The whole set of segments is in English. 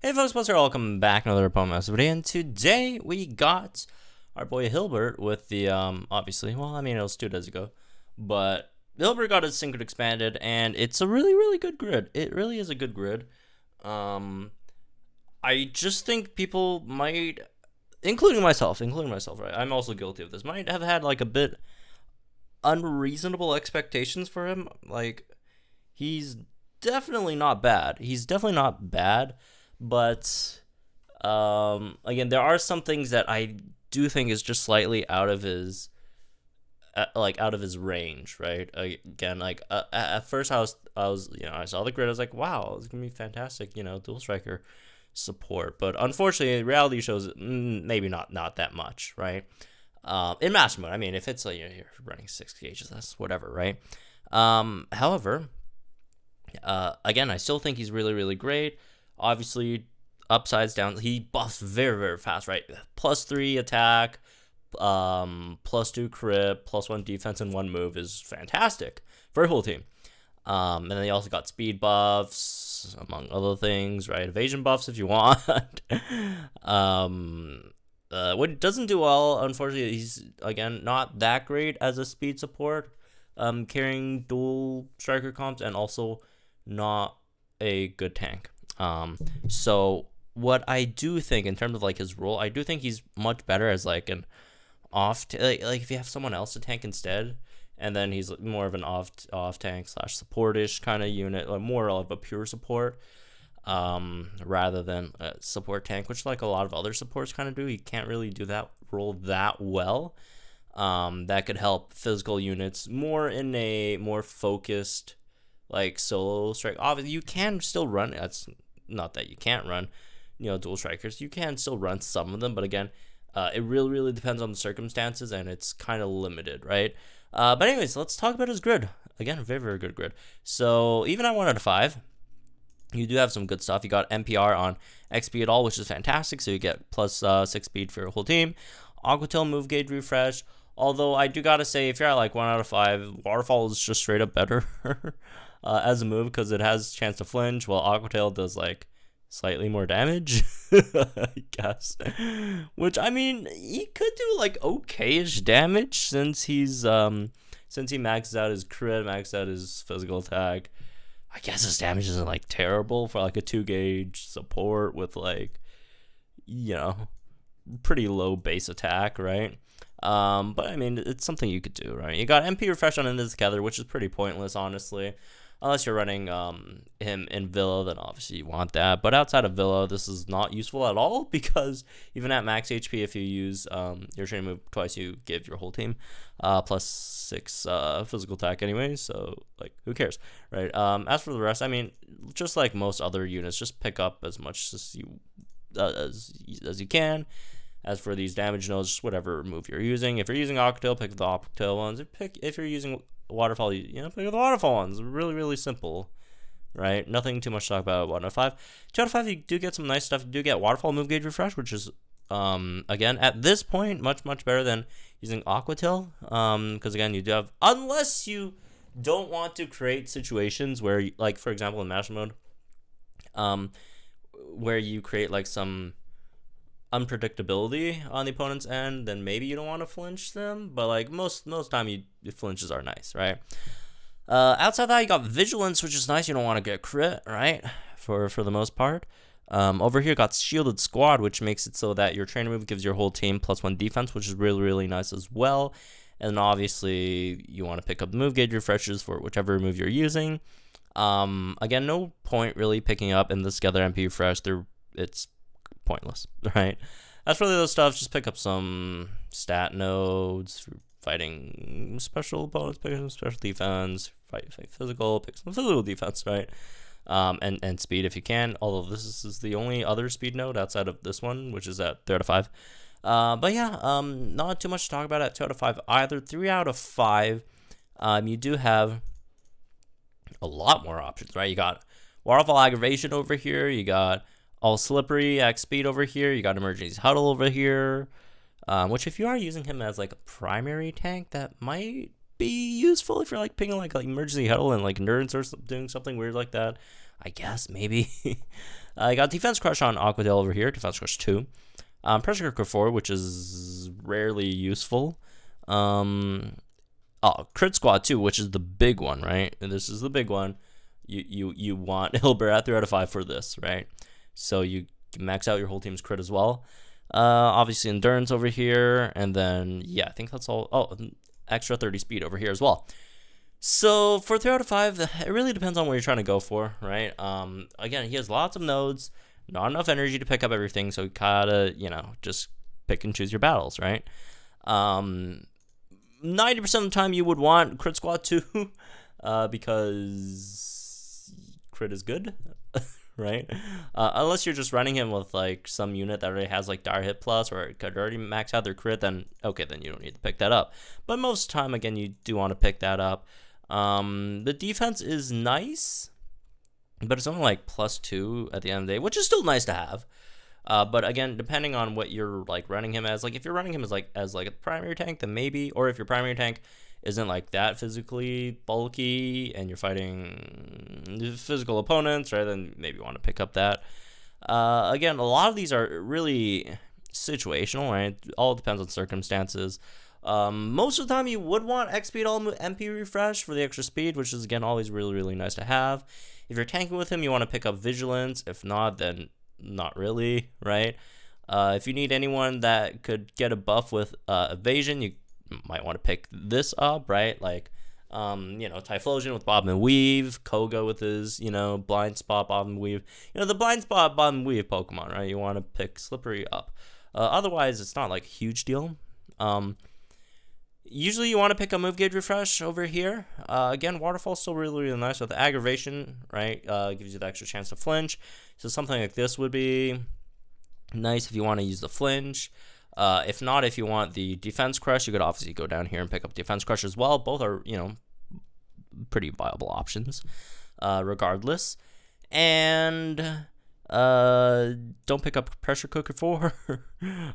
Hey folks, what's up? Welcome back to another opponent video, and today we got our boy Hilbert with the obviously, well, I mean it was 2 days ago, but Hilbert got his sync grid expanded, and it's a really good grid. It really is a good grid. I just think people might, including myself, right? I'm also guilty of this. Might have had like a bit unreasonable expectations for him. Like, he's definitely not bad. But again, there are some things that I do think is just slightly out of his range, right? Again, like at first I was I saw the grid, I was like, wow, it's gonna be fantastic, dual striker support. But unfortunately, reality shows maybe not that much, right? In master mode, I mean, if it's like you're running 6 gauges, that's whatever, right? However, again, I still think he's really great. Obviously, upsides, downs, he buffs very fast, right? +3 attack, +2 crit, +1 defense, and 1 move is fantastic for a whole team. And then they also got speed buffs, among other things, right? Evasion buffs if you want. What it doesn't do well, unfortunately, he's, again, not that great as a speed support, carrying dual striker comps, and also not a good tank. So what I do think in terms of like his role, I do think he's much better as like an like if you have someone else to tank instead, and then he's more of an off tank / supportish kind of unit, like more of a pure support, rather than a support tank, which like a lot of other supports kind of do. He can't really do that role that well. That could help physical units more in a more focused like solo strike. Obviously, you can still run. That's not that you can't run, dual strikers. You can still run some of them, but again, it really depends on the circumstances, and it's kind of limited, right? But anyways, let's talk about his grid. Again, very good grid. So even at 1 out of 5, you do have some good stuff. You got NPR on XP at all, which is fantastic. So you get +6 speed for your whole team. Aquatail move gauge refresh. Although I do gotta say, if you're at like 1 out of 5, Waterfall is just straight up better as a move, because it has chance to flinch, while Aquatail does like slightly more damage, I guess. Which, I mean, he could do like okay-ish damage since he's since he maxes out his crit, maxes out his physical attack. I guess his damage isn't like terrible for like a 2 gauge support with like, pretty low base attack, right? But I mean, it's something you could do, right? You got MP refresh on Into Together, which is pretty pointless, honestly. Unless you're running him in Villa, then obviously you want that. But outside of Villa, this is not useful at all, because even at max HP, if you use your training move twice, you give your whole team +6 physical attack anyway. So, like, who cares, right? As for the rest, I mean, just like most other units, just pick up as much as you can. As for these damage nodes, just whatever move you're using. If you're using Aquatail, pick the Aquatail ones. If you're using Waterfall, pick the Waterfall ones. Really simple, right? Nothing too much to talk about. 1 out of 5. 2 out of 5, you do get some nice stuff. You do get Waterfall move gauge refresh, which is again at this point much better than using Aquatail, because again, you do have, unless you don't want to create situations where, like for example in master mode, where you create like some unpredictability on the opponent's end, then maybe you don't want to flinch them. But like most time, flinches are nice, right? Outside that, you got vigilance, which is nice. You don't want to get crit, right? For the most part. Over here, got shielded squad, which makes it so that your trainer move gives your whole team +1 defense, which is really nice as well. And obviously, you want to pick up move gauge refreshes for whichever move you're using. Again, no point really picking up in this together MP refresh. It's pointless, right? As for the other stuff, just pick up some stat nodes for fighting special opponents, pick up some special defense, fight physical, pick some physical defense, right? And speed if you can, although this is the only other speed node outside of this one, which is at 3 out of 5. But yeah, not too much to talk about at 2 out of 5 either. 3 out of 5, you do have a lot more options, right? You got Waterfall Aggravation over here, you got All Slippery X Speed over here, you got Emergency Huddle over here, which if you are using him as like a primary tank, that might be useful if you're like picking like Emergency Huddle and like Endurance or doing something weird like that. I guess maybe. I got Defense Crush on Aquadale over here, Defense Crush 2. Pressure Cooker 4, which is rarely useful. Crit Squad 2, which is the big one, right? And this is the big one. You want Hilbert at 3 out of 5 for this, right? So you max out your whole team's crit as well. Obviously Endurance over here, and then yeah, I think that's all. Oh, extra 30 speed over here as well. So for 3 out of 5, it really depends on what you're trying to go for, right? Again, he has lots of nodes, not enough energy to pick up everything, so you gotta, just pick and choose your battles, right? 90% of the time you would want Crit Squad 2, because crit is good, right? Unless you're just running him with like some unit that already has like Dire Hit Plus, or it could already max out their crit, then okay, then you don't need to pick that up. But most of the time, again, you do want to pick that up. The defense is nice, but it's only like +2 at the end of the day, which is still nice to have. But again, depending on what you're like running him as, like if you're running him as a primary tank, then maybe, or if your primary tank isn't like that physically bulky and you're fighting physical opponents, right, then maybe you want to pick up that. Again, a lot of these are really situational, right? All depends on circumstances. Most of the time you would want X speed all MP refresh for the extra speed, which is again always really, really nice to have. If you're tanking with him, you want to pick up vigilance. If not, then not really, right? If you need anyone that could get a buff with evasion, you might want to pick this up, right? Like Typhlosion with Bob and Weave, Koga with his, Blind Spot, Bob and Weave. The Blind Spot, Bob and Weave Pokemon, right? You want to pick Slippery up. Otherwise, it's not like a huge deal. Usually you want to pick a move gauge refresh over here. Again, Waterfall's still really, really nice with the aggravation, right? Gives you the extra chance to flinch. So something like this would be nice if you want to use the flinch. If not, if you want the defense crush, you could obviously go down here and pick up defense crush as well. Both are, pretty viable options, regardless. And don't pick up Pressure Cooker 4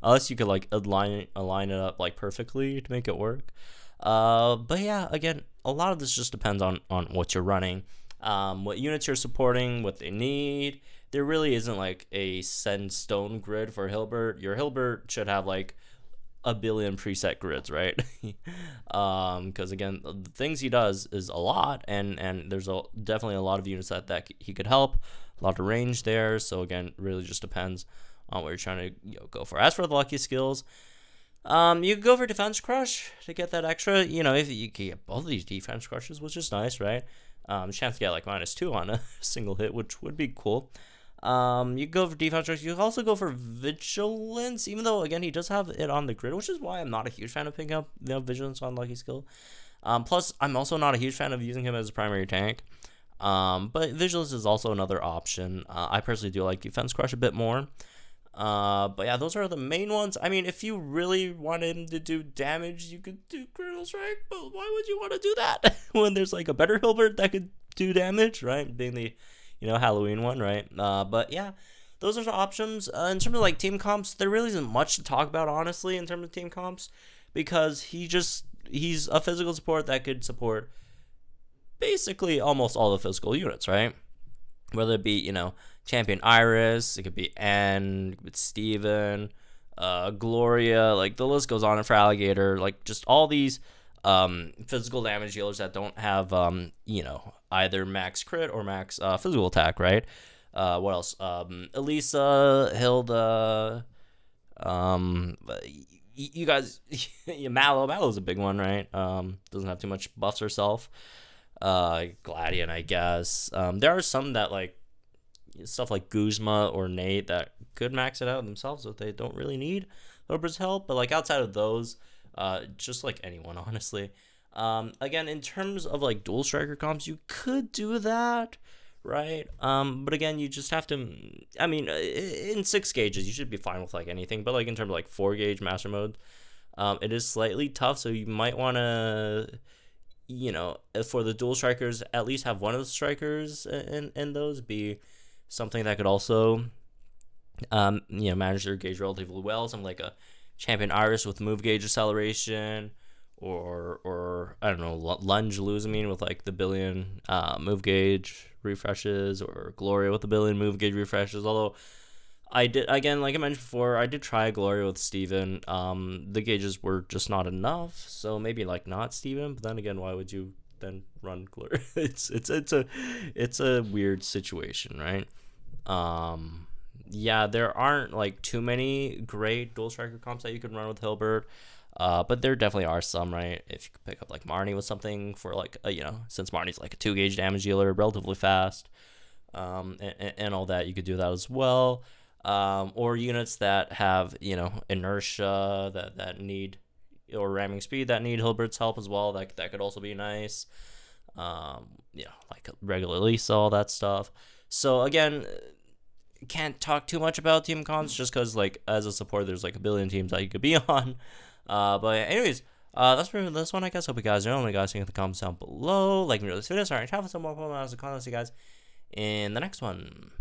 unless you could like align it up like perfectly to make it work. But yeah, again, a lot of this just depends on what you're running, what units you're supporting, what they need. There really isn't like a set in stone grid for Hilbert. Your Hilbert should have like a billion preset grids, right? Because again, the things he does is a lot, and there's definitely a lot of units that he could help. A lot of range there. So again, really just depends on what you're trying to go for. As for the lucky skills, you could go for Defense Crush to get that extra. If you can get both of these Defense Crushes, which is nice, right? Chance to get like -2 on a single hit, which would be cool. You go for Defense Crush. You also go for Vigilance, even though again he does have it on the grid, which is why I'm not a huge fan of picking up Vigilance on lucky skill. Plus, I'm also not a huge fan of using him as a primary tank. But Vigilance is also another option. I personally do like Defense Crush a bit more. But yeah, those are the main ones. I mean, if you really wanted him to do damage, you could do Critical Strike, but why would you want to do that when there's like a better Hilbert that could do damage, right? Being the, Halloween one, right? But yeah, those are the options. In terms of like team comps, there really isn't much to talk about, honestly, in terms of team comps, because he's a physical support that could support basically almost all the physical units, right? Whether it be, Champion Iris, it could be Anne, it could be Steven, Gloria, like the list goes on for Alligator, like just all these physical damage dealers that don't have, either max crit or max physical attack, right? What else? Elisa, Hilda, you guys, Mallow's a big one, right? Doesn't have too much buffs herself. Gladian, I guess. There are some that like stuff like Guzma or Nate that could max it out themselves if they don't really need Hilbert's help, but like outside of those, just like anyone, honestly. Again, in terms of like dual striker comps, you could do that, right? But again, you just have to, I mean, in 6 gauges you should be fine with like anything, but like in terms of like 4 gauge master mode, it is slightly tough, so you might want to, for the dual strikers, at least have one of the strikers in those be something that could also manage their gauge relatively well. Something like a Champion Iris with move gauge acceleration, or I don't know, Lunge Luzamine with like the billion move gauge, refreshes, or Gloria with a billion move gauge refreshes. Although I did, again, like I mentioned before, I did try Gloria with Steven. The gauges were just not enough, so maybe like not Steven. But then again, why would you then run Gloria? it's a weird situation, right? Yeah, there aren't like too many great dual striker comps that you can run with Hilbert. But there definitely are some, right? If you could pick up like Marnie with something for like since Marnie's like a 2 gauge damage dealer, relatively fast, and all that, you could do that as well. Or units that have inertia that need, or ramming speed that need Hilbert's help as well. That could also be nice. Like regular Lisa, all that stuff. So again, can't talk too much about team cons just because like as a support there's like a billion teams that you could be on. But anyways, that's pretty much this one, I guess. Hope you guys know. Let me guys think in the comments down below. Like me, this video. Sorry, have some more fun as a con. See you guys in the next one.